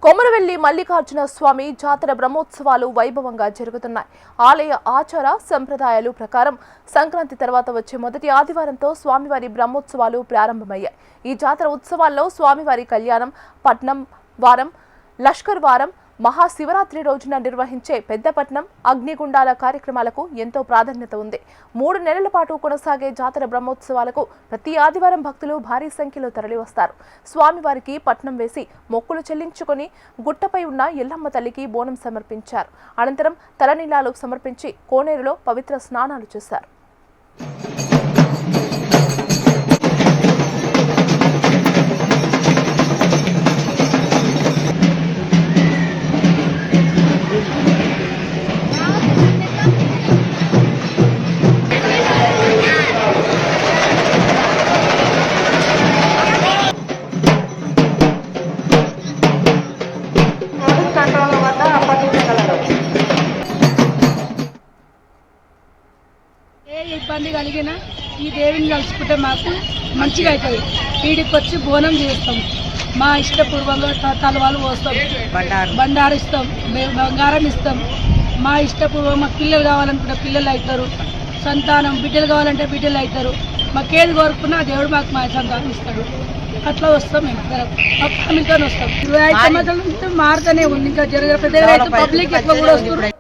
కొమరవెల్లి మల్లికార్జున స్వామి జాతర బ్రహ్మోత్సవాలు వైభవంగా జరుగుతున్నాయి. ఆలయ ఆచార సంప్రదాయాల ప్రకారం సంక్రాంతి తర్వాత వచ్చే మొదటి ఆదివారంతో స్వామివారి బ్రహ్మోత్సవాలు ప్రారంభమయ్యాయి. ఈ జాతర ఉత్సవాల్లో స్వామివారి కళ్యాణం, పట్నం వారం, లష్కర్ వారం, మహాశివరాత్రి రోజున నిర్వహించే పెద్దపట్నం, అగ్నిగుండాల కార్యక్రమాలకు ఎంతో ప్రాధాన్యత ఉంది. 3 నెలల పాటు కొనసాగే జాతర బ్రహ్మోత్సవాలకు ప్రతి ఆదివారం భక్తులు భారీ సంఖ్యలో తరలివస్తారు. స్వామివారికి పట్నం వేసి మొక్కులు చెల్లించుకొని గుట్టపై ఉన్న ఎల్లమ్మ తల్లికి బోనం సమర్పించారు. అనంతరం తలనీలాలు సమర్పించి కోనేరులో పవిత్ర స్నానాలు చేశారు. ఏ ఇబ్బంది కలిగినా ఈ దేవిని కలుసుకుంటే మాకు మంచిగా అవుతుంది. వీడికి వచ్చి బోనం చేస్తాం, మా ఇష్టపూర్వంగా తలవాలు పోస్తాం, బండారు ఇస్తాం, బంగారం ఇస్తాం. మా ఇష్టపూర్వం మాకు పిల్లలు కావాలనుకుంటే పిల్లలు అవుతారు, సంతానం బిడ్డలు కావాలంటే బిడ్డలు అవుతారు. మాకేది కోరుకున్నా దేవుడు మాకు మా సంతానం ఇస్తాడు. అట్లా వస్తాం. మేము మా ఫ్యామిలీతో వస్తాం. 25 సంవత్సరాల నుంచి మారుతూనే ఉంది. ఇంకా జరిగే పబ్లిక్ ఎక్కువ కూడా వస్తున్నారు.